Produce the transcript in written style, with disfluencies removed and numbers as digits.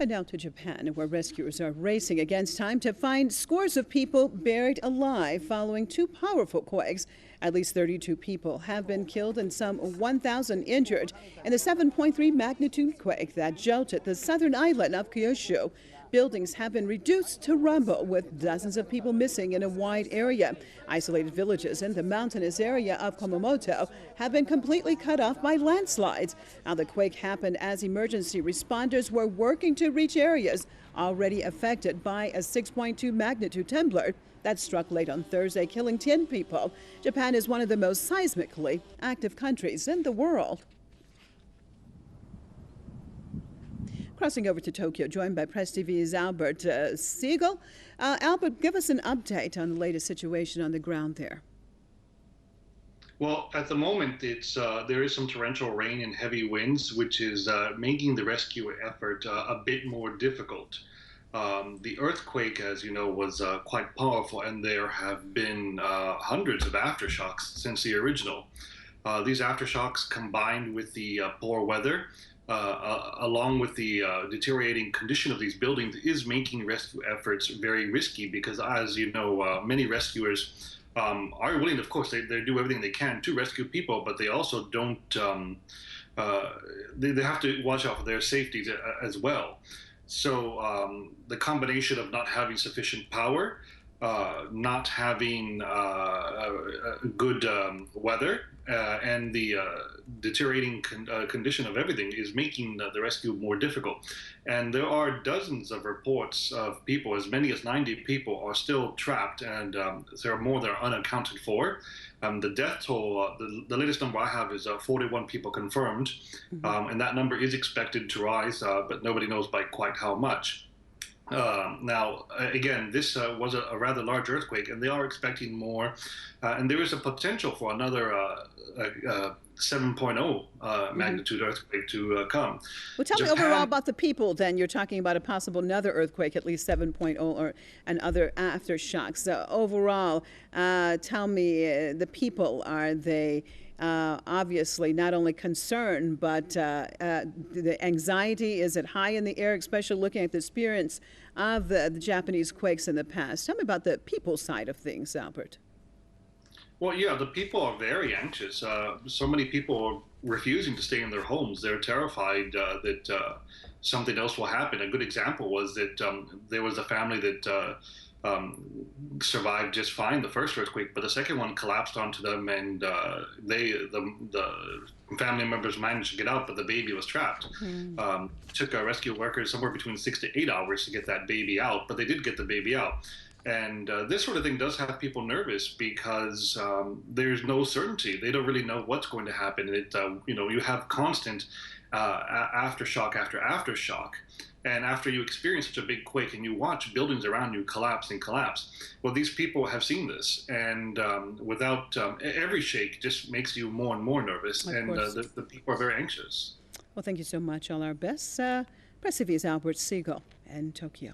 And now to Japan, where rescuers are racing against time to find scores of people buried alive following two powerful quakes. At least 32 people have been killed and some 1,000 injured in the 7.3 magnitude quake that jolted the southern island of Kyushu. Buildings have been reduced to rubble, with dozens of people missing in a wide area. Isolated villages in the mountainous area of Kumamoto have been completely cut off by landslides. Now, the quake happened as emergency responders were working to reach areas already affected by a 6.2 magnitude temblor that struck late on Thursday, killing 10 people. Japan is one of the most seismically active countries in the world. Crossing over to Tokyo, joined by Press TV's Albert Siegel. Albert, give us an update on the latest situation on the ground there. Well, at the moment, there is some torrential rain and heavy winds, which is making the rescue effort a bit more difficult. The earthquake, as you know, was quite powerful, and there have been hundreds of aftershocks since the original. These aftershocks, combined with the poor weather, along with the deteriorating condition of these buildings, is making rescue efforts very risky because, as you know, many rescuers are willing, of course, they do everything they can to rescue people, but they also don't, they have to watch out for their safety as well. So the combination of not having sufficient power, not having good weather, and the deteriorating condition of everything is making the rescue more difficult. And there are dozens of reports of people, as many as 90 people are still trapped, and there are more that are unaccounted for. The death toll, the latest number I have is 41 people confirmed, and that number is expected to rise, but nobody knows by quite how much. Now, again, this was a rather large earthquake, and they are expecting more, and there is a potential for another 7.0 magnitude earthquake to come. Well, tell me overall about the people then. You're talking about a possible another earthquake, at least 7.0, or and other aftershocks. Overall, tell me, the people, are they obviously not only concerned, but the anxiety, is it high in the air, especially looking at the experience of the Japanese quakes in the past? Tell me about the people side of things, Albert. Well, yeah, the people are very anxious. So many people are refusing to stay in their homes. They're terrified that something else will happen. A good example was that there was a family that survived just fine the first earthquake, but the second one collapsed onto them, and the family members managed to get out, but the baby was trapped. Took rescue workers somewhere between 6 to 8 hours to get that baby out, but they did get the baby out. And this sort of thing does have people nervous because there's no certainty. They don't really know what's going to happen. You have constant aftershock after aftershock. And after you experience such a big quake and you watch buildings around you collapse and collapse, well, these people have seen this. And without every shake just makes you more and more nervous. And the people are very anxious. Well, thank you so much. All our best. Press TV's Albert Siegel in Tokyo.